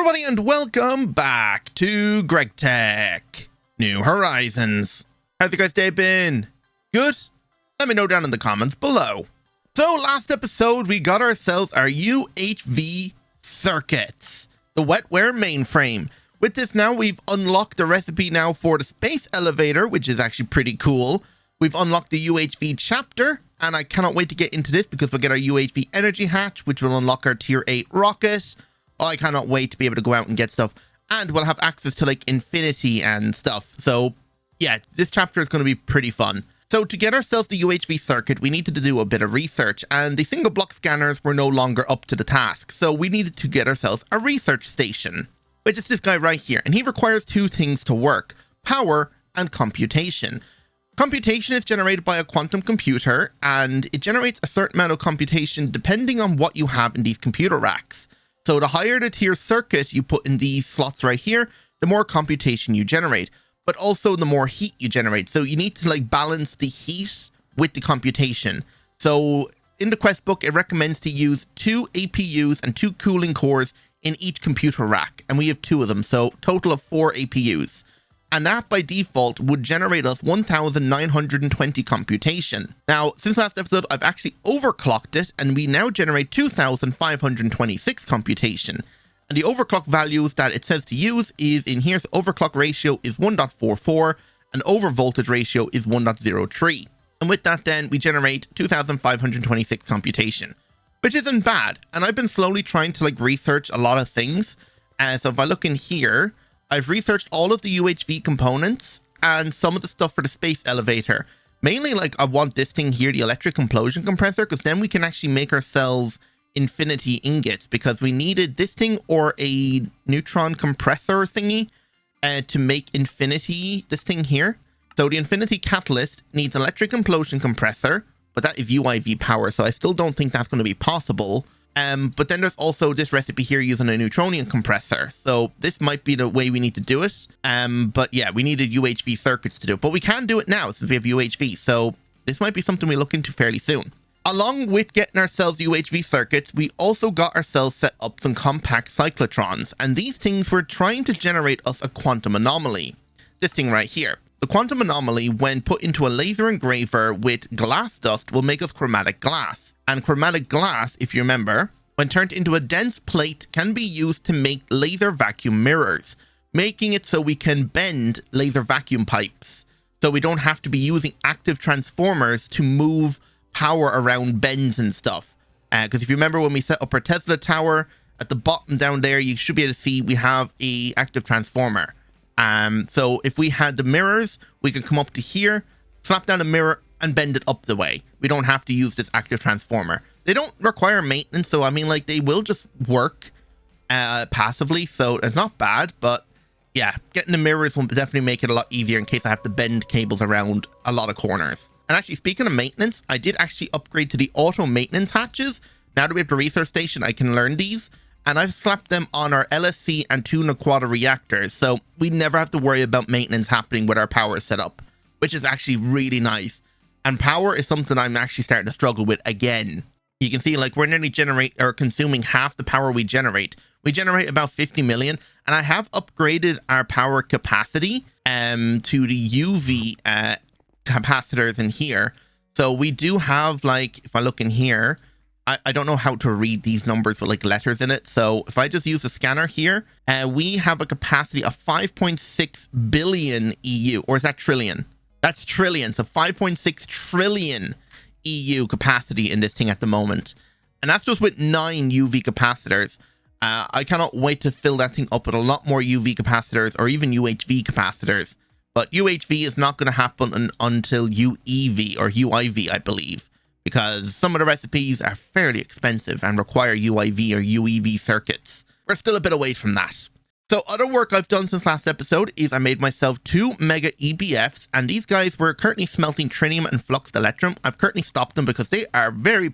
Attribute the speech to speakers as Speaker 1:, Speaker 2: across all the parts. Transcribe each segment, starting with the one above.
Speaker 1: everybody, and welcome back to Gregtech New Horizons. How's your guys' day been? Good? Let me know down in the comments below. So last episode, we got ourselves our UHV circuits, the wetware mainframe. With this now, we've unlocked a recipe now for the space elevator, which is actually pretty cool. We've unlocked the UHV chapter, and I cannot wait to get into this because we'll get our UHV energy hatch, which will unlock our tier 8 rocket. Oh, I cannot wait to be able to go out and get stuff, and we'll have access to like infinity and stuff. So yeah, this chapter is going to be pretty fun. So to get ourselves the UHV circuit, we needed to do a bit of research, and the single block scanners were no longer up to the task. So we needed to get ourselves a research station, which is this guy right here. And he requires two things to work: power and computation. Computation is generated by a quantum computer, and it generates a certain amount of computation depending on what you have in these computer racks. So the higher the tier circuit you put in these slots right here, the more computation you generate, but also the more heat you generate. So you need to like balance the heat with the computation. So in the quest book, it recommends to use 2 APUs and 2 cooling cores in each computer rack. And we have 2 of them, so total of 4 APUs. And that by default would generate us 1920 computation. Now, since last episode, I've actually overclocked it, and we now generate 2526 computation. And the overclock values that it says to use is in here. So overclock ratio is 1.44 and overvoltage ratio is 1.03. And with that, then we generate 2526 computation, which isn't bad. And I've been slowly trying to like research a lot of things. So if I look in here, I've researched all of the UHV components and some of the stuff for the space elevator. Mainly, like, I want this thing here, the electric implosion compressor, because then we can actually make ourselves infinity ingots, because we needed this thing or a neutron compressor thingy to make infinity, this thing here. So the infinity catalyst needs electric implosion compressor, but that is UIV power, so I still don't think that's going to be possible. But then there's also this recipe here using a neutronium compressor. So this might be the way we need to do it. But yeah, we needed UHV circuits to do it. But we can do it now since we have UHV. So this might be something we look into fairly soon. Along with getting ourselves UHV circuits, we also got ourselves set up some compact cyclotrons. And these things were trying to generate us a quantum anomaly. This thing right here. The quantum anomaly, when put into a laser engraver with glass dust, will make us chromatic glass. And chromatic glass, if you remember, when turned into a dense plate, can be used to make laser vacuum mirrors, making it so we can bend laser vacuum pipes. So we don't have to be using active transformers to move power around bends and stuff. Because if you remember when we set up our Tesla tower, at the bottom down there, you should be able to see we have a active transformer. So if we had the mirrors, we could come up to here, slap down a mirror, and bend it up the way. We don't have to use this active transformer. They don't require maintenance, so I mean, like, they will just work passively, so it's not bad. But yeah, getting the mirrors will definitely make it a lot easier in case I have to bend cables around a lot of corners. And actually, speaking of maintenance, I did actually upgrade to the auto maintenance hatches. Now that we have the research station, I can learn these, and I've slapped them on our LSC and 2 Naquata reactors, so we never have to worry about maintenance happening with our power setup, which is actually really nice. And power is something I'm actually starting to struggle with again. You can see, like, we're nearly consuming half the power we generate. We generate about 50 million, and I have upgraded our power capacity to the UV capacitors in here. So we do have, like, if I look in here, I don't know how to read these numbers with like letters in it. So if I just use the scanner here, we have a capacity of 5.6 billion EU, or is that trillion? That's trillion, so 5.6 trillion EU capacity in this thing at the moment. And that's just with 9 UV capacitors. I cannot wait to fill that thing up with a lot more UV capacitors or even UHV capacitors. But UHV is not going to happen until UEV or UIV, I believe, because some of the recipes are fairly expensive and require UIV or UEV circuits. We're still a bit away from that. So other work I've done since last episode is I made myself 2 mega EBFs, and these guys were currently smelting tritium and fluxed electrum. I've currently stopped them because they are very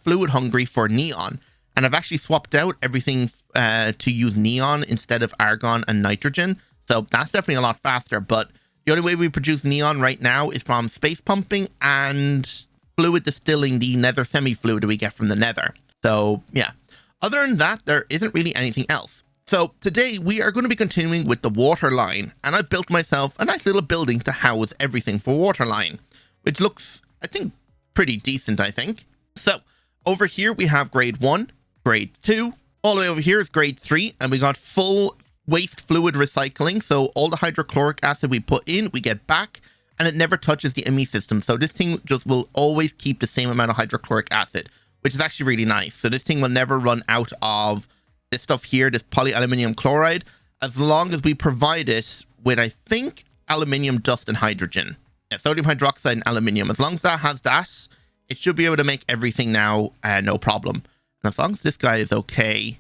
Speaker 1: fluid hungry for neon, and I've actually swapped out everything to use neon instead of argon and nitrogen. So that's definitely a lot faster, but the only way we produce neon right now is from space pumping and fluid distilling the nether semi-fluid that we get from the nether. So yeah, other than that, there isn't really anything else. So today we are going to be continuing with the water line, and I built myself a nice little building to house everything for water line, which looks, I think, pretty decent, I think. So over here we have grade 1, grade 2, all the way over here is grade 3, and we got full waste fluid recycling. So all the hydrochloric acid we put in, we get back, and it never touches the ME system. So this thing just will always keep the same amount of hydrochloric acid, which is actually really nice. So this thing will never run out of this stuff here, this polyaluminium chloride, as long as we provide it with, I think, aluminium dust and hydrogen. Yeah, sodium hydroxide and aluminium. As long as that has that, it should be able to make everything now, no problem. And as long as this guy is okay,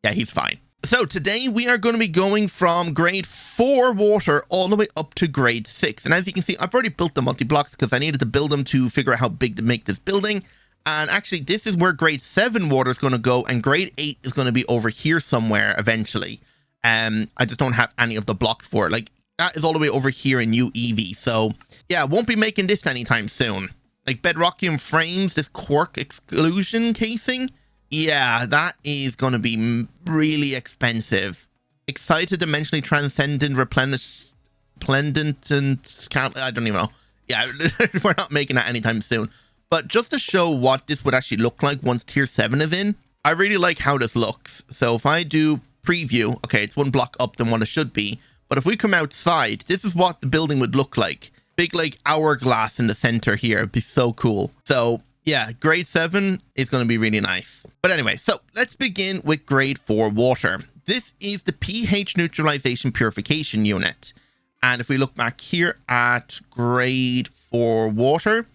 Speaker 1: yeah, he's fine. So today we are going to be going from grade 4 water all the way up to grade 6. And as you can see, I've already built the multi-blocks because I needed to build them to figure out how big to make this building. And actually, this is where grade 7 water is going to go, and grade 8 is going to be over here somewhere eventually. I just don't have any of the blocks for it. Like, that is all the way over here in UEV. So, yeah, won't be making this anytime soon. Like, bedrockium frames, this quark exclusion casing. Yeah, that is going to be really expensive. Excited, dimensionally transcendent, resplendent, and I don't even know. Yeah, we're not making that anytime soon. But just to show what this would actually look like once tier 7 is in, I really like how this looks. So if I do preview, okay, it's one block up than what it should be. But if we come outside, this is what the building would look like. Big, like, hourglass in the center here. It'd be so cool. So yeah, grade 7 is going to be really nice. But anyway, so let's begin with grade 4 water. This is the pH neutralization purification unit. And if we look back here at grade 4 water,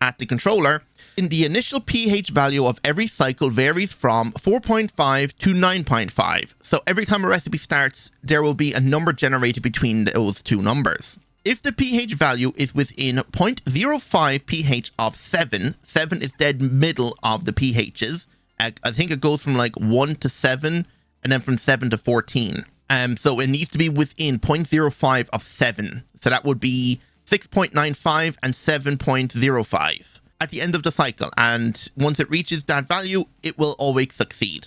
Speaker 1: at the controller, in the initial pH value of every cycle varies from 4.5 to 9.5. So every time a recipe starts, there will be a number generated between those two numbers. If the pH value is within 0.05 pH of 7, 7 is dead middle of the pHs. I think it goes from like 1 to 7, and then from 7 to 14. So it needs to be within 0.05 of 7. So that would be 6.95 and 7.05 at the end of the cycle, and once it reaches that value, it will always succeed.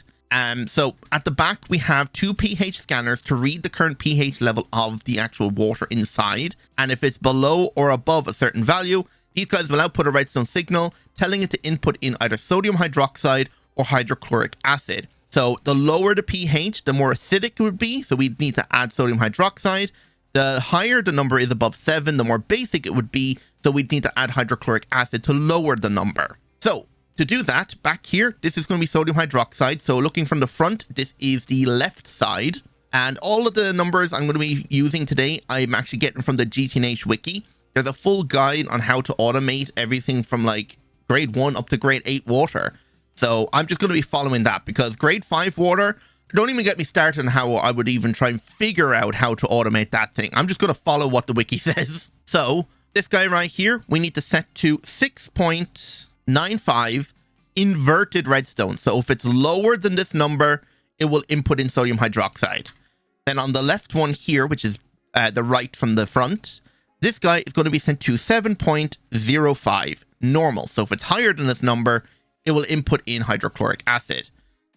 Speaker 1: So at the back we have 2 pH scanners to read the current pH level of the actual water inside, and if it's below or above a certain value, these guys will output a redstone signal telling it to input in either sodium hydroxide or hydrochloric acid. So the lower the pH, the more acidic it would be, so we'd need to add sodium hydroxide. The higher the number is above 7, the more basic it would be, so we'd need to add hydrochloric acid to lower the number. So, to do that, back here, this is going to be sodium hydroxide. So looking from the front, this is the left side. And all of the numbers I'm going to be using today, I'm actually getting from the gtnh wiki. There's a full guide on how to automate everything from like grade 1 up to grade 8 water. So I'm just going to be following that, because grade 5 water, don't even get me started on how I would even try and figure out how to automate that thing. I'm just going to follow what the wiki says. So this guy right here, we need to set to 6.95 inverted redstone. So if it's lower than this number, it will input in sodium hydroxide. Then on the left one here, which is the right from the front, this guy is going to be set to 7.05 normal. So if it's higher than this number, it will input in hydrochloric acid.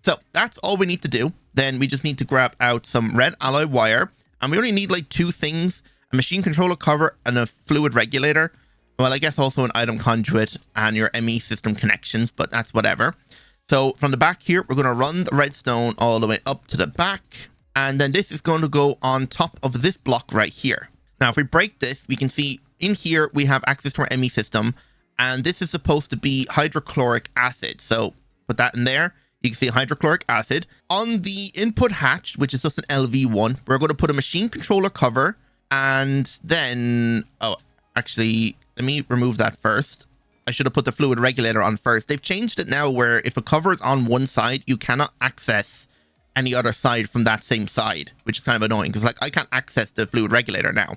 Speaker 1: So that's all we need to do. Then we just need to grab out some red alloy wire, and we only need like 2 things: a machine controller cover and a fluid regulator. Well, I guess also an item conduit and your ME system connections, but that's whatever. So from the back here, we're going to run the redstone all the way up to the back, and then this is going to go on top of this block right here. Now, if we break this, we can see in here we have access to our ME system, and this is supposed to be hydrochloric acid. So put that in there. You can see hydrochloric acid. On the input hatch, which is just an LV1, we're going to put a machine controller cover, and then, oh, actually, let me remove that first. I should have put the fluid regulator on first. They've changed it now where if a cover is on one side, you cannot access any other side from that same side, which is kind of annoying because like I can't access the fluid regulator now.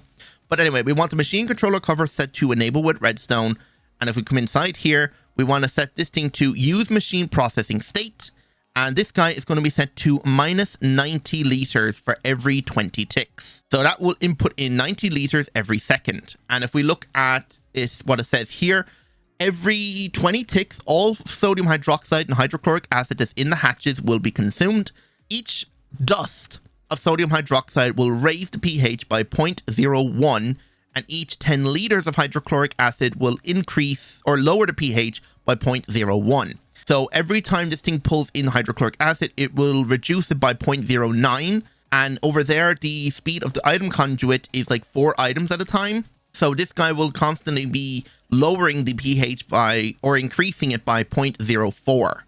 Speaker 1: But anyway, we want the machine controller cover set to enable with redstone. And if we come inside here, we want to set this thing to use machine processing state. And this guy is going to be set to minus 90 liters for every 20 ticks. So that will input in 90 liters every second. And if we look at what it says here, every 20 ticks, all sodium hydroxide and hydrochloric acid that's in the hatches will be consumed. Each dust of sodium hydroxide will raise the pH by 0.01, and each 10 liters of hydrochloric acid will increase or lower the pH by 0.01. So every time this thing pulls in hydrochloric acid, it will reduce it by 0.09. And over there, the speed of the item conduit is like 4 items at a time. So this guy will constantly be lowering the pH by, or increasing it by 0.04.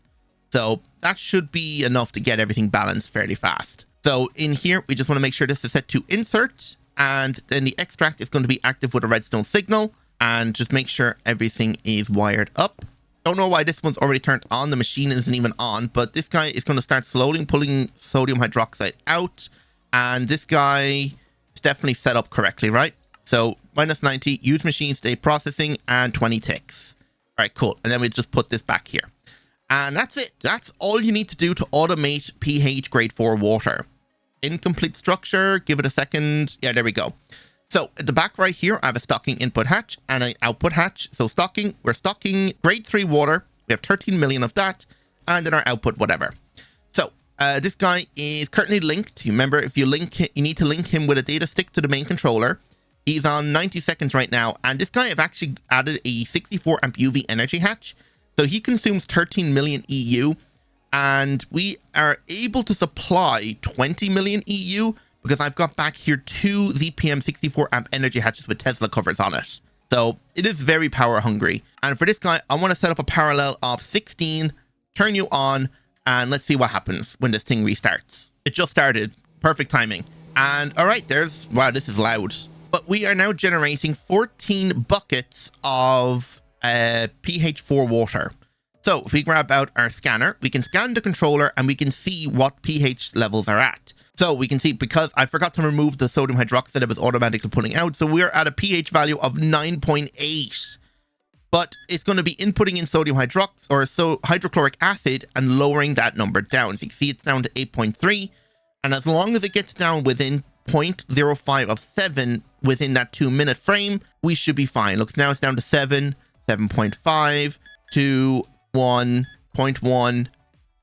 Speaker 1: So that should be enough to get everything balanced fairly fast. So in here, we just want to make sure this is set to insert, and then the extract is going to be active with a redstone signal, and just make sure everything is wired up. Don't know why this one's already turned on. The machine isn't even on, but this guy is going to start slowly pulling sodium hydroxide out, and this guy is definitely set up correctly, right? So minus 90, use machine state processing, and 20 ticks. All right, cool. And then we just put this back here. And that's it. That's all you need to do to automate pH grade 4 water. Incomplete structure. Give it a second. Yeah, there we go. So at the back right here, I have a stocking input hatch and an output hatch. So stocking, we're stocking grade 3 water. We have 13 million of that. And then our output, whatever. So this guy is currently linked. You remember, if you link it, you need to link him with a data stick to the main controller. He's on 90 seconds right now. And this guy, I've actually added a 64 amp UV energy hatch. So he consumes 13 million EU. And we are able to supply 20 million EU because I've got back here 2 ZPM 64 amp energy hatches with Tesla covers on it. So it is very power hungry. And for this guy, I want to set up a parallel of 16, turn you on, and let's see what happens when this thing restarts. It just started. Perfect timing. And all right, wow, this is loud. But we are now generating 14 buckets of pH 4 water. So if we grab out our scanner, we can scan the controller and we can see what pH levels are at. So we can see, because I forgot to remove the sodium hydroxide that was automatically pulling out. So we're at a pH value of 9.8. But it's going to be inputting in sodium hydrochloric acid and lowering that number down. So you can see it's down to 8.3. And as long as it gets down within 0.05 of 7 within that 2-minute frame, we should be fine. Look, now it's down to 7, 7.5 to 1.1,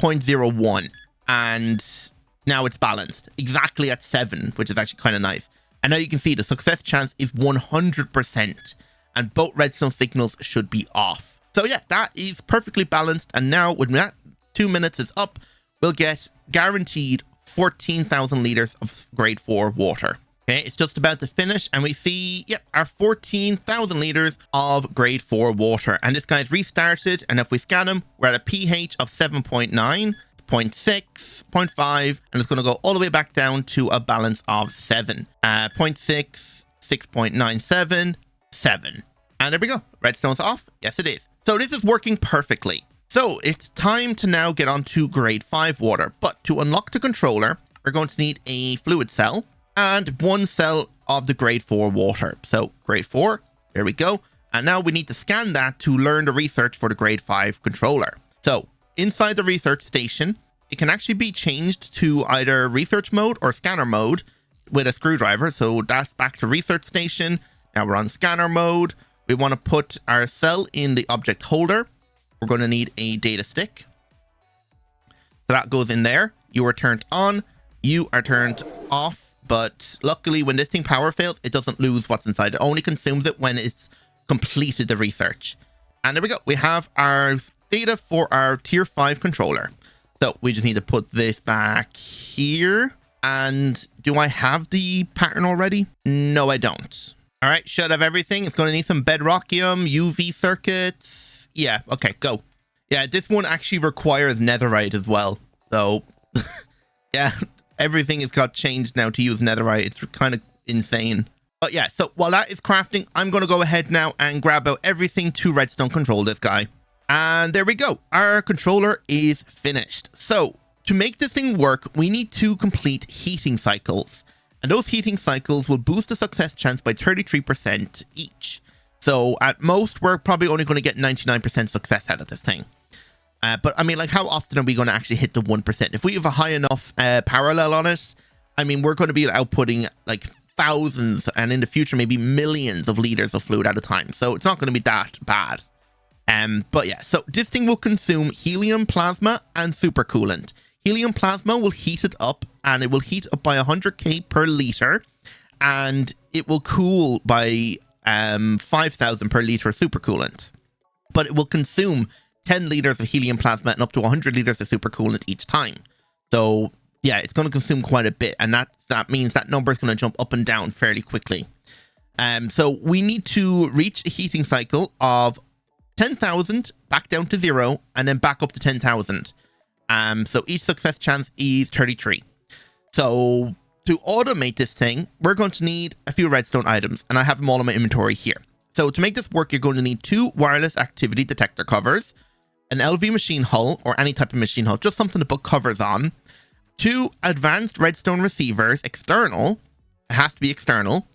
Speaker 1: 0.01, and now it's balanced exactly at 7, which is actually kind of nice. And now you can see the success chance is 100%, and both redstone signals should be off. So yeah, that is perfectly balanced. And now when that 2 minutes is up, we'll get guaranteed 14,000 liters of grade 4 water. Okay, it's just about to finish, and we see, yep, our 14,000 liters of grade 4 water. And this guy's restarted, and if we scan him, we're at a pH of 7.9, 0.6, 0.5, and it's going to go all the way back down to a balance of 7. 0.6, 6.97, 7. And there we go. Redstone's off. Yes, it is. So this is working perfectly. So it's time to now get on to grade 5 water. But to unlock the controller, we're going to need a fluid cell and 1 cell of the grade 4 water. So grade 4, there we go. And now we need to scan that to learn the research for the grade 5 controller. So inside the research station, it can actually be changed to either research mode or scanner mode with a screwdriver. So that's back to research station. Now we're on scanner mode. We want to put our cell in the object holder. We're going to need a data stick. So that goes in there. You are turned on. You are turned off. But luckily, when this thing power fails, it doesn't lose what's inside. It only consumes it when it's completed the research. And there we go. We have our data for our tier 5 controller. So we just need to put this back here. And do I have the pattern already? No, I don't. All right, should have everything. It's going to need some bedrockium, UV circuits. Yeah, okay, go. Yeah, this one actually requires netherite as well. So, yeah, everything has got changed now to use netherite. It's kind of insane. But yeah, so while that is crafting, I'm going to go ahead now and grab out everything to redstone control this guy. And there we go. Our controller is finished. So to make this thing work, we need to complete heating cycles. And those heating cycles will boost the success chance by 33% each. So at most, we're probably only going to get 99% success out of this thing. But I mean, like, how often are we going to actually hit the 1%? If we have a high enough parallel on it, I mean, we're going to be outputting like thousands and in the future, maybe millions of liters of fluid at a time. So it's not going to be that bad. But yeah, so this thing will consume helium, plasma, and supercoolant. helium plasma will heat it up, and it will heat up by 100k per liter, and it will cool by 5,000 per liter of supercoolant. But it will consume 10 liters of helium plasma and up to 100 liters of supercoolant each time. So yeah, it's going to consume quite a bit, and that means that number is going to jump up and down fairly quickly. So we need to reach a heating cycle of 10,000 back down to 0 and then back up to 10,000. So each success chance is 33. So to automate this thing, we're going to need a few redstone items, and I have them all in my inventory here. So to make this work, you're going to need 2 wireless activity detector covers, an LV machine hull or any type of machine hull, just something to put covers on, 2 advanced redstone receivers, external, it has to be external,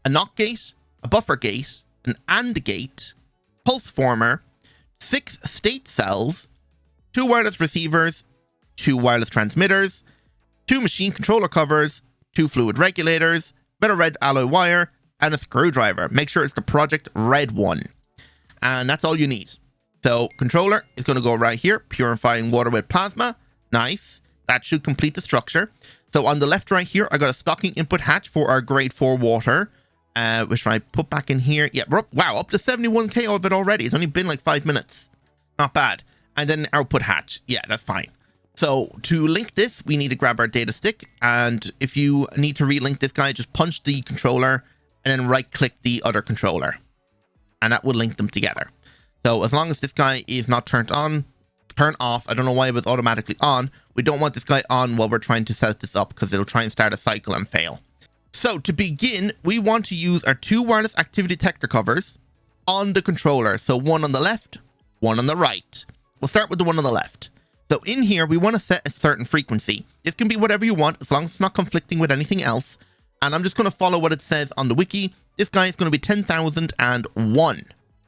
Speaker 1: a NOT gate, a buffer gate, an AND gate, pulse former, 6 state cells, 2 wireless receivers, 2 wireless transmitters, 2 machine controller covers, 2 fluid regulators, bit of red alloy wire, and a screwdriver. Make sure it's the project red one. And that's all you need. So controller is going to go right here, purifying water with plasma. Nice. That should complete the structure. So on the left right here, I got a stocking input hatch for our grade 4 water, which I put back in here. Yeah, we're up, wow, up to 71k of it already. It's only been like 5 minutes. Not bad. And then output hatch. Yeah, that's fine. So to link this, we need to grab our data stick. And if you need to relink this guy, just punch the controller and then right click the other controller. And that will link them together. So as long as this guy is not turned on, turn off. I don't know why it was automatically on. We don't want this guy on while we're trying to set this up because it'll try and start a cycle and fail. So to begin, we want to use our 2 wireless activity detector covers on the controller. So one on the left, one on the right. We'll start with the one on the left. So in here, we want to set a certain frequency. This can be whatever you want, as long as it's not conflicting with anything else. And I'm just going to follow what it says on the wiki. This guy is going to be 10,001.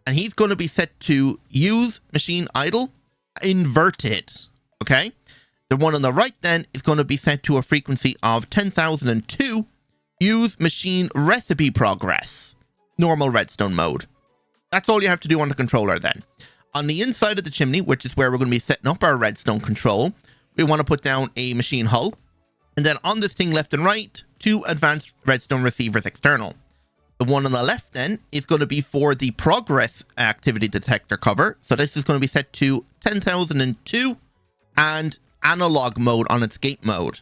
Speaker 1: And he's going to be set to use machine idle inverted. Okay? The one on the right then is going to be set to a frequency of 10,002. Use machine recipe progress. Normal redstone mode. That's all you have to do on the controller then. On the inside of the chimney, which is where we're going to be setting up our redstone control, we want to put down a machine hull. And then on this thing left and right, 2 advanced redstone receivers external. The one on the left then is going to be for the progress activity detector cover. So this is going to be set to 10,002 and analog mode on its gate mode.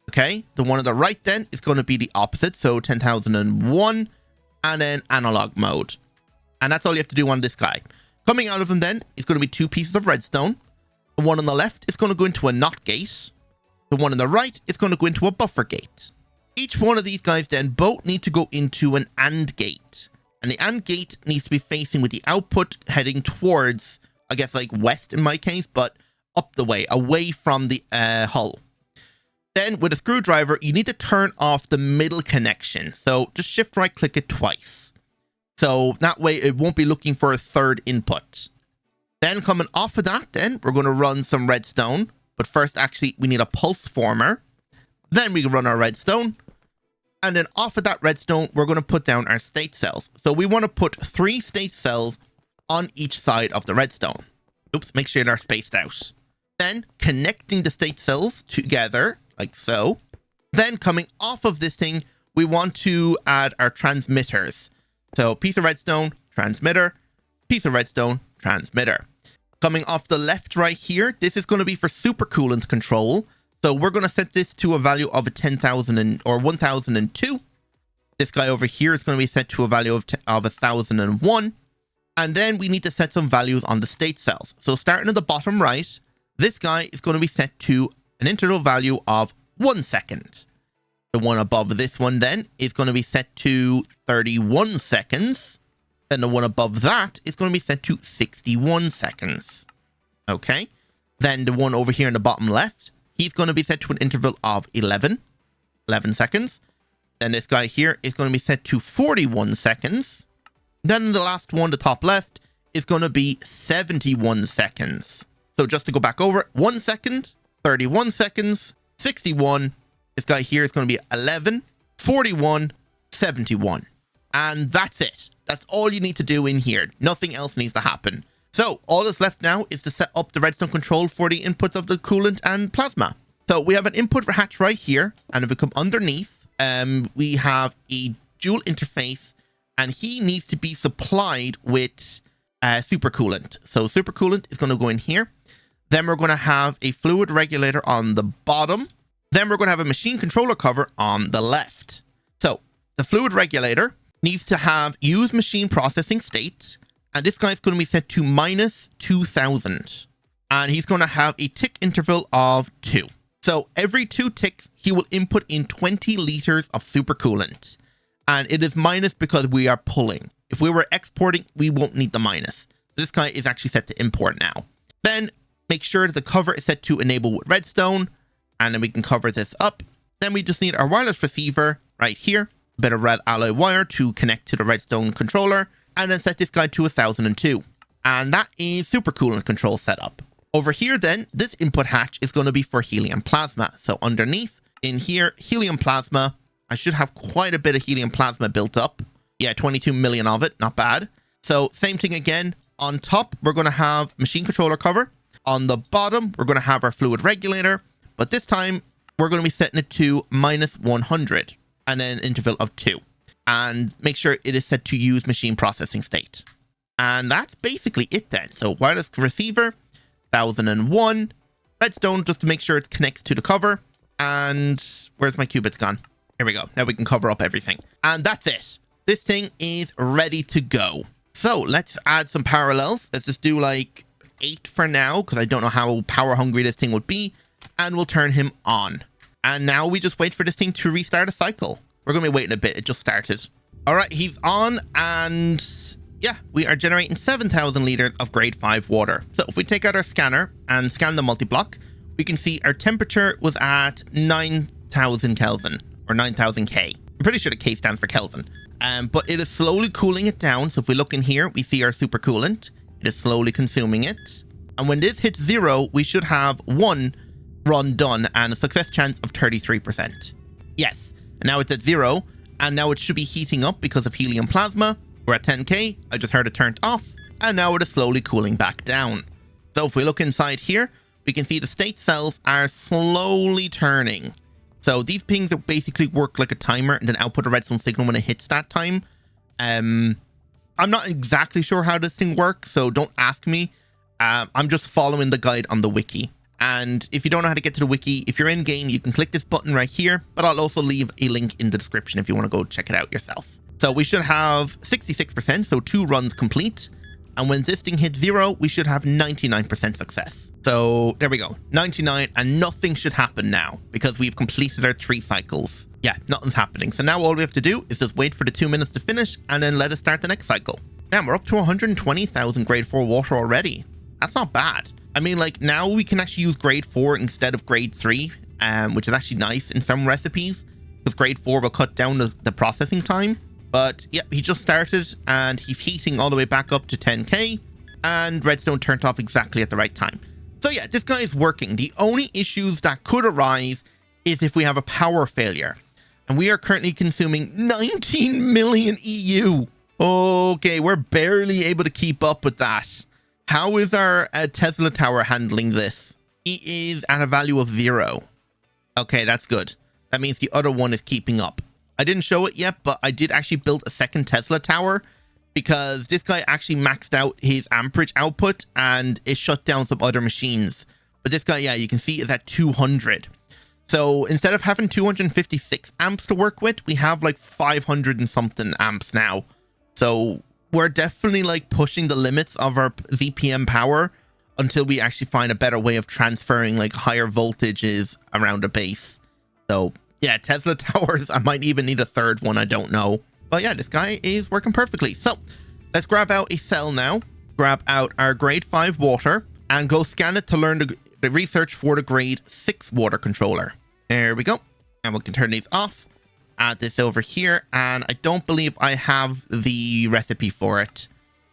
Speaker 1: Okay, the one on the right then is going to be the opposite. So 10,001 and then analog mode. And that's all you have to do on this guy. Coming out of him then is going to be 2 pieces of redstone. The one on the left is going to go into a NOT gate. The one on the right is going to go into a buffer gate. Each one of these guys then both need to go into an AND gate. And the AND gate needs to be facing with the output heading towards, I guess like west in my case, but up the way, away from the hull. Then with a screwdriver, you need to turn off the middle connection. So just shift right click it twice. So that way it won't be looking for a third input. Then coming off of that, then we're going to run some redstone. But first, actually, we need a pulse former. Then we can run our redstone. And then off of that redstone, we're going to put down our state cells. So we want to put 3 state cells on each side of the redstone. Oops, make sure they're spaced out. Then connecting the state cells together, like so. Then coming off of this thing, we want to add our transmitters. So piece of redstone, transmitter, piece of redstone, transmitter. Coming off the left right here, this is going to be for supercoolant control. So we're going to set this to a value of a 10,000 or 1,002. This guy over here is going to be set to a value of 1,001. And then we need to set some values on the state cells. So starting at the bottom right, this guy is going to be set to an interval value of 1 second. The one above this one then is going to be set to 31 seconds. Then the one above that is going to be set to 61 seconds. Okay. Then the one over here in the bottom left, he's going to be set to an interval of 11 seconds. Then this guy here is going to be set to 41 seconds. Then the last one, the top left, is going to be 71 seconds. So just to go back over it, 1 second, 31 seconds, 61. This guy here is going to be 11, 41, 71. And that's it. That's all you need to do in here. Nothing else needs to happen. So all that's left now is to set up the redstone control for the inputs of the coolant and plasma. So we have an input hatch right here. And if we come underneath, we have a dual interface. And he needs to be supplied with supercoolant. So supercoolant is going to go in here. Then we're going to have a fluid regulator on the bottom. Then we're going to have a machine controller cover on the left. So the fluid regulator needs to have use machine processing state. And this guy's going to be set to -2000. And he's going to have a tick interval of 2. So every 2 ticks, he will input in 20 liters of supercoolant. And it is minus because we are pulling. If we were exporting, we won't need the minus. So this guy is actually set to import now. Then make sure that the cover is set to enable with redstone. And then we can cover this up. Then we just need our wireless receiver right here. A bit of red alloy wire to connect to the redstone controller. And then set this guy to 1002. And that is supercoolant control setup. Over here then, this input hatch is going to be for helium plasma. So underneath in here, helium plasma. I should have quite a bit of helium plasma built up. Yeah, 22 million of it. Not bad. So same thing again. On top, we're going to have machine controller cover. On the bottom, we're going to have our fluid regulator. But this time, we're going to be setting it to -100. And then interval of 2. And make sure it is set to use machine processing state. And that's basically it then. So wireless receiver, 1001. Redstone just to make sure it connects to the cover. And where's my qubits gone? Here we go. Now we can cover up everything. And that's it. This thing is ready to go. So let's add some parallels. Let's just do like 8 for now, because I don't know how power hungry this thing would be. And we'll turn him on. And now we just wait for this thing to restart a cycle. We're going to be waiting a bit. It just started. All right, he's on. And yeah, we are generating 7,000 liters of grade 5 water. So if we take out our scanner and scan the multi-block, we can see our temperature was at 9,000 Kelvin or 9,000 K. I'm pretty sure the K stands for Kelvin. But it is slowly cooling it down. So if we look in here, we see our supercoolant. It is slowly consuming it. And when this hits 0, we should have 1 run done and a success chance of 33%. Yes. And now it's at 0. And now it should be heating up because of helium plasma. We're at 10K. I just heard it turned off. And now it is slowly cooling back down. So if we look inside here, we can see the state cells are slowly turning. So these pings basically work like a timer and then output a redstone signal when it hits that time. I'm not exactly sure how this thing works, so don't ask me. I'm just following the guide on the wiki. And if you don't know how to get to the wiki, if you're in game, you can click this button right here, but I'll also leave a link in the description if you want to go check it out yourself. So we should have 66%, so 2 runs complete. And when this thing hits 0, we should have 99% success. So there we go, 99, and nothing should happen now because we've completed our 3 cycles. Yeah, nothing's happening. So now all we have to do is just wait for the 2 minutes to finish and then let us start the next cycle. Damn, we're up to 120,000 grade 4 water already. That's not bad. I mean, like, now we can actually use grade 4 instead of grade 3, which is actually nice in some recipes because grade 4 will cut down the processing time. But yep, he just started and he's heating all the way back up to 10K and redstone turned off exactly at the right time. So yeah, this guy is working. The only issues that could arise is if we have a power failure. And we are currently consuming 19 million EU. Okay, we're barely able to keep up with that. How is our Tesla tower handling this? He is at a value of 0. Okay, that's good. That means the other one is keeping up. I didn't show it yet, but I did actually build a second Tesla tower because this guy actually maxed out his amperage output and it shut down some other machines. But this guy, yeah, you can see is at 200. So instead of having 256 amps to work with, we have like 500 and something amps now. So we're definitely like pushing the limits of our ZPM power until we actually find a better way of transferring like higher voltages around a base. So yeah, Tesla towers, I might even need a third one, I don't know. But yeah, this guy is working perfectly. So let's grab out a cell now, grab out our grade 5 water and go scan it to learn the research for the grade 6 water controller. There we go. And we can turn these off, add this over here. And I don't believe I have the recipe for it.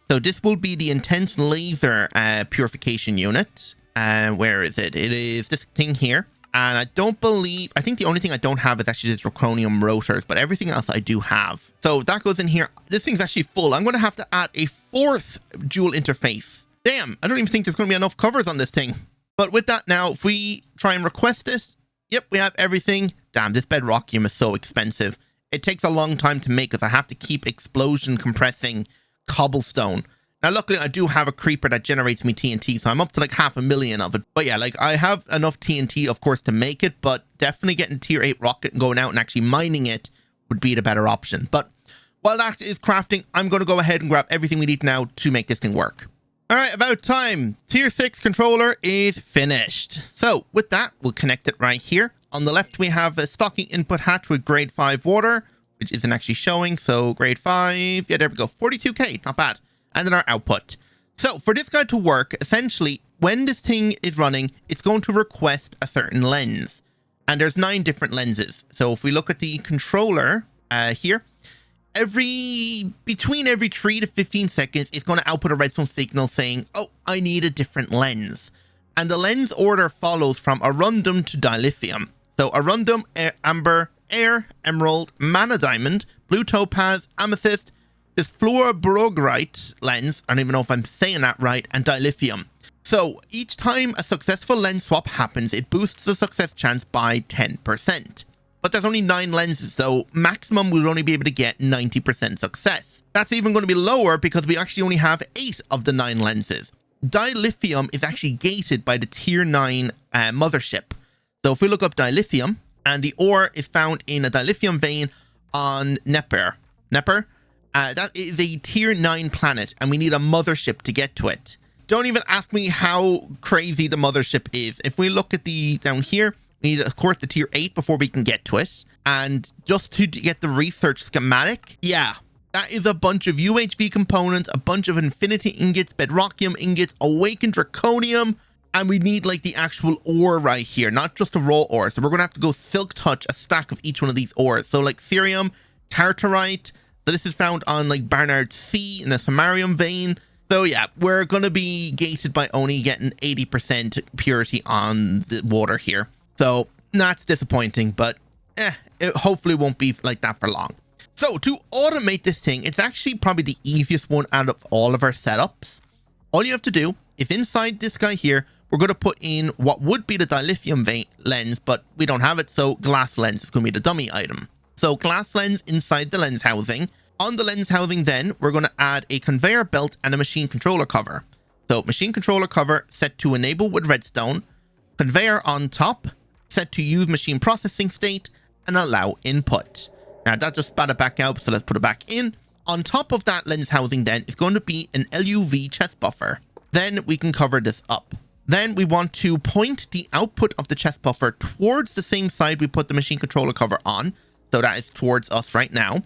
Speaker 1: So this will be the intense laser purification unit. Where is it? It is this thing here. And I think the only thing I don't have is actually the zirconium rotors, but everything else I do have. So that goes in here. This thing's actually full. I'm going to have to add a 4th dual interface. Damn, I don't even think there's going to be enough covers on this thing. But with that now, if we try and request it, Yep, we have everything. Damn, this bedrockium is so expensive. It takes a long time to make because I have to keep explosion compressing cobblestone. Now, luckily, I do have a creeper that generates me TNT, so I'm up to like 500,000 of it. But yeah, like I have enough TNT, of course, to make it, but definitely getting tier 8 rocket and going out and actually mining it would be the better option. But while that is crafting, I'm going to go ahead and grab everything we need now to make this thing work. All right, about time. Tier 6 controller is finished. So with that, we'll connect it right here. On the left, we have a stocking input hatch with grade 5 water, which isn't actually showing. So grade 5, yeah, there we go. 42k, not bad. And then our output. So for this guy to work, essentially, when this thing is running, it's going to request a certain lens. And there's 9 different lenses. So if we look at the controller here, between every 3 to 15 seconds, it's going to output a redstone signal saying, oh, I need a different lens. And the lens order follows from arundum to dilithium. So arundum, amber, air, emerald, mana diamond, blue topaz, amethyst, this fluoroborite lens, I don't even know if I'm saying that right, and dilithium. So each time a successful lens swap happens, it boosts the success chance by 10%. But there's only 9 lenses, so maximum we'll only be able to get 90% success. That's even going to be lower because we actually only have 8 of the 9 lenses. Dilithium is actually gated by the tier 9 mothership. So if we look up dilithium, and the ore is found in a dilithium vein on Neper. That is a tier 9 planet, and we need a mothership to get to it. Don't even ask me how crazy the mothership is. If we look at the down here, we need, of course, the tier 8 before we can get to it. And just to get the research schematic, yeah, that is a bunch of UHV components, a bunch of infinity ingots, bedrockium ingots, awakened draconium, and we need like the actual ore right here, not just a raw ore. So we're going to have to go silk touch a stack of each one of these ores. So like cerium, tartarite. So this is found on like Barnard Sea in a samarium vein. So yeah, we're going to be gated by only getting 80% purity on the water here. So that's disappointing, but it hopefully won't be like that for long. So to automate this thing, it's actually probably the easiest one out of all of our setups. All you have to do is inside this guy here, we're going to put in what would be the dilithium vein lens, but we don't have it. So glass lens is going to be the dummy item. So glass lens inside the lens housing. On the lens housing then, we're going to add a conveyor belt and a machine controller cover. So machine controller cover set to enable with redstone. Conveyor on top, set to use machine processing state and allow input. Now that just spat it back out, so let's put it back in. On top of that lens housing then is going to be an LUV chest buffer. Then we can cover this up. Then we want to point the output of the chest buffer towards the same side we put the machine controller cover on. So that is towards us right now.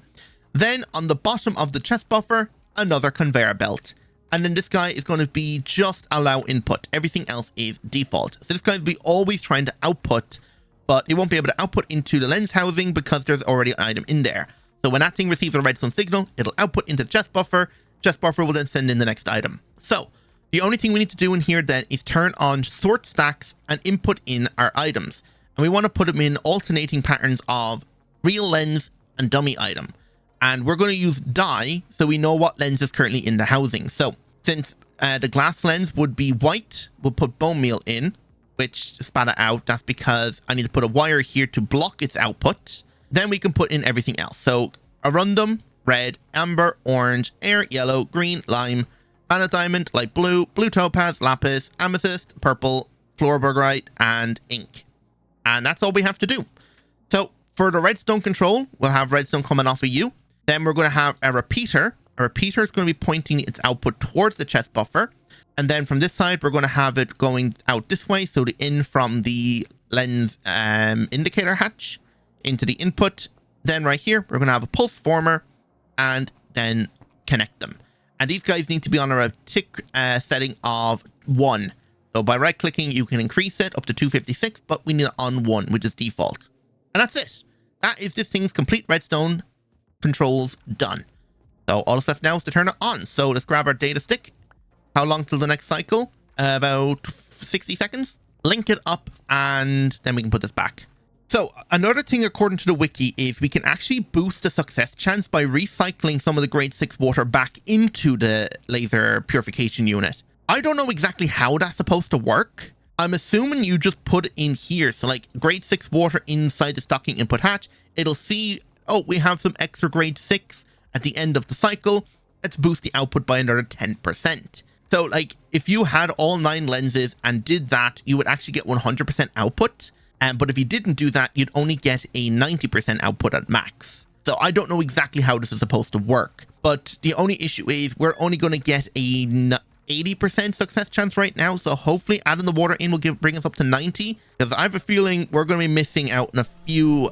Speaker 1: Then on the bottom of the chest buffer, another conveyor belt. And then this guy is going to be just allow input. Everything else is default. So this guy will be always trying to output, but it won't be able to output into the lens housing because there's already an item in there. So when that thing receives a redstone signal, it'll output into the chest buffer. Chest buffer will then send in the next item. So the only thing we need to do in here then is turn on sort stacks and input in our items. And we want to put them in alternating patterns of real lens and dummy item. And we're going to use dye so we know what lens is currently in the housing. So since the glass lens would be white, we'll put bone meal in, which spat it out. That's because I need to put a wire here to block its output. Then we can put in everything else. So arundum, red, amber, orange, air, yellow, green, lime, mana diamond, light blue, blue topaz, lapis, amethyst, purple, fluoroborite, and ink. And that's all we have to do. So for the redstone control, we'll have redstone coming off of you. Then we're going to have a repeater. A repeater is going to be pointing its output towards the chest buffer. And then from this side, we're going to have it going out this way. So the in from the lens indicator hatch into the input. Then right here, we're going to have a pulse former and then connect them. And these guys need to be on a tick setting of 1. So by right clicking, you can increase it up to 256, but we need it on 1, which is default. And that's it. That is this thing's complete redstone controls done. So all that's left now is to turn it on. So let's grab our data stick. How long till the next cycle? About 60 seconds. Link it up and then we can put this back. So another thing according to the wiki is we can actually boost the success chance by recycling some of the grade 6 water back into the laser purification unit. I don't know exactly how that's supposed to work. I'm assuming you just put it in here. So like grade 6 water inside the stocking input hatch. It'll see, oh, we have some extra grade 6 at the end of the cycle. Let's boost the output by another 10%. So like if you had all 9 lenses and did that, you would actually get 100% output. But if you didn't do that, you'd only get a 90% output at max. So I don't know exactly how this is supposed to work. But the only issue is we're only going to get a 80% success chance right now. So hopefully adding the water in will bring us up to 90. Because I have a feeling we're going to be missing out on a few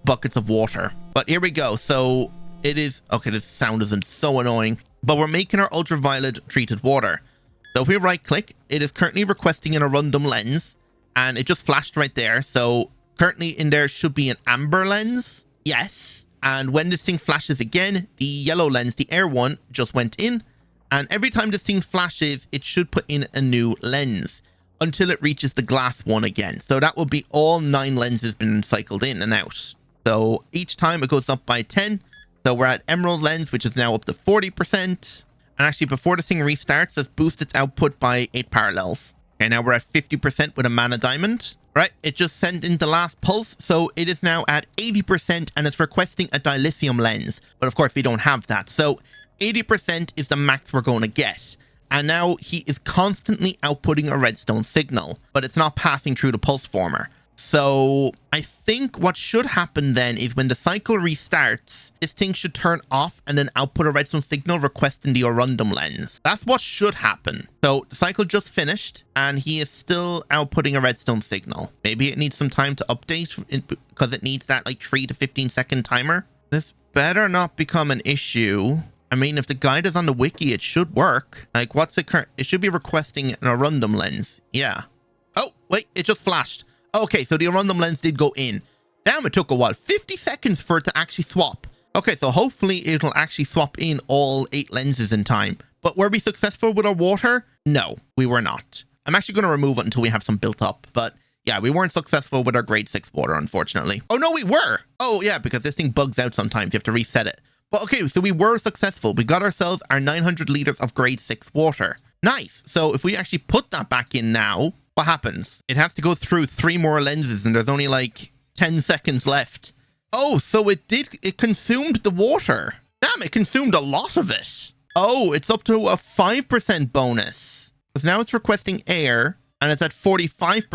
Speaker 1: buckets of water. But here we go. So it is... Okay, this sound isn't so annoying. But we're making our ultraviolet treated water. So if we right click, it is currently requesting in a random lens. And it just flashed right there. So currently in there should be an amber lens. Yes. And when this thing flashes again, the yellow lens, the air one, just went in. And every time this thing flashes, it should put in a new lens until it reaches the glass one again. So that will be all 9 lenses been cycled in and out. So each time it goes up by 10. So we're at emerald lens, which is now up to 40%. And actually before this thing restarts, let's boost its output by 8 parallels. Okay, now we're at 50% with a mana diamond. Right, it just sent in the last pulse, so it is now at 80% and it's requesting a dilithium lens. But of course, we don't have that. So 80% is the max we're going to get. And now he is constantly outputting a redstone signal, but it's not passing through the pulse former. So I think what should happen then is when the cycle restarts, this thing should turn off and then output a redstone signal requesting the random lens. That's what should happen. So the cycle just finished and he is still outputting a redstone signal. Maybe it needs some time to update because it needs that like 3 to 15 second timer. This better not become an issue. I mean, if the guide is on the wiki, it should work. Like what's it current? It should be requesting a random lens. Yeah. Oh, wait, it just flashed. Okay, so the random lens did go in. Damn, it took a while. 50 seconds for it to actually swap. Okay, so hopefully it'll actually swap in all 8 lenses in time. But were we successful with our water? No, we were not. I'm actually going to remove it until we have some built up. But yeah, we weren't successful with our grade 6 water, unfortunately. Oh, no, we were. Oh, yeah, because this thing bugs out sometimes. You have to reset it. But okay, so we were successful. We got ourselves our 900 liters of grade 6 water. Nice. So if we actually put that back in now... What happens? It has to go through 3 more lenses and there's only like 10 seconds left. Oh, so it consumed the water. Damn, it consumed a lot of it. Oh, it's up to a 5% bonus. Because now it's requesting air and it's at 45%,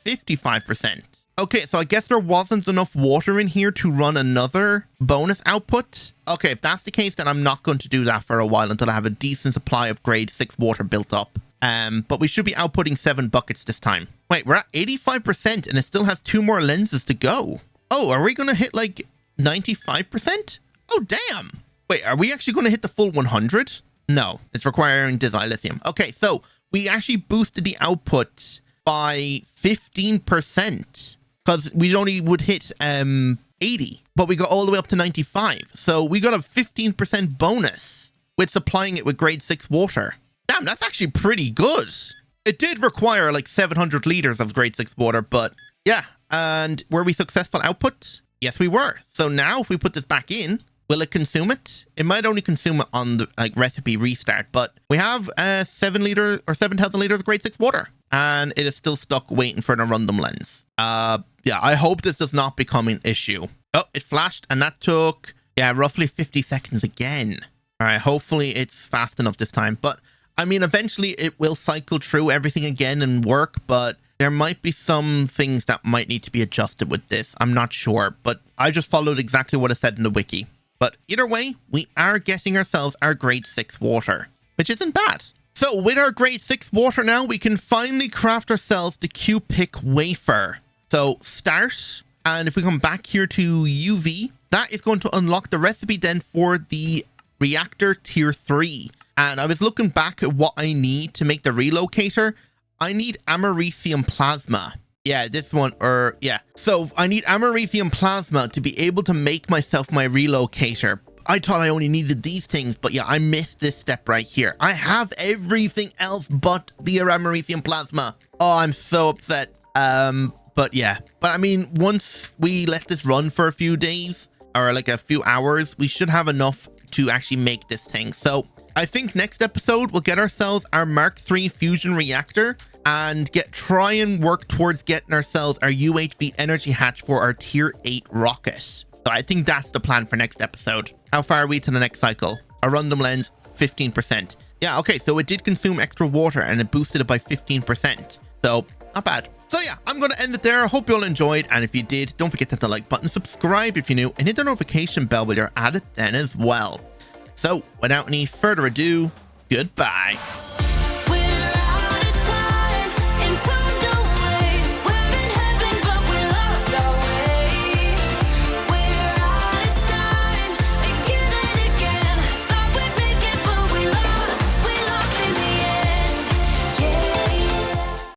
Speaker 1: 55%. Okay, so I guess there wasn't enough water in here to run another bonus output. Okay, if that's the case, then I'm not going to do that for a while until I have a decent supply of grade 6 water built up. But we should be outputting 7 buckets this time. Wait, we're at 85% and it still has 2 more lenses to go. Oh, are we going to hit like 95%? Oh, damn. Wait, are we actually going to hit the full 100? No, it's requiring dilithium. Okay, so we actually boosted the output by 15% because we only would hit 80, but we got all the way up to 95. So we got a 15% bonus with supplying it with grade 6 water. Damn, that's actually pretty good. It did require like 700 liters of grade 6 water, but yeah. And were we successful output? Yes, we were. So now if we put this back in, will it consume it? It might only consume it on the like recipe restart, but we have 7,000 liters of grade 6 water and it is still stuck waiting for the random lens. Yeah, I hope this does not become an issue. Oh, it flashed and that took, yeah, roughly 50 seconds again. All right, hopefully it's fast enough this time, but I mean, eventually it will cycle through everything again and work, but there might be some things that might need to be adjusted with this. I'm not sure, but I just followed exactly what it said in the wiki. But either way, we are getting ourselves our grade 6 water, which isn't bad. So with our grade 6 water now, we can finally craft ourselves the Q-Pick wafer. So start, and if we come back here to UV, that is going to unlock the recipe then for the reactor tier 3. And I was looking back at what I need to make the relocator. I need americium plasma. Yeah, this one, or yeah. So I need americium plasma to be able to make myself my relocator. I thought I only needed these things, but yeah, I missed this step right here. I have everything else but the americium plasma. Oh, I'm so upset. But yeah. But I mean, once we let this run for a few days, or like a few hours, we should have enough to actually make this thing. So I think next episode we'll get ourselves our Mark III fusion reactor and try and work towards getting ourselves our UHV energy hatch for our tier 8 rocket. So I think that's the plan for next episode. How far are we to the next cycle? A random lens, 15%. Yeah, okay, so it did consume extra water and it boosted it by 15%. So not bad. So yeah, I'm going to end it there. Hope you all enjoyed. And if you did, don't forget to hit the like button, subscribe if you're new, and hit the notification bell while you're at it then as well. So without any further ado, goodbye.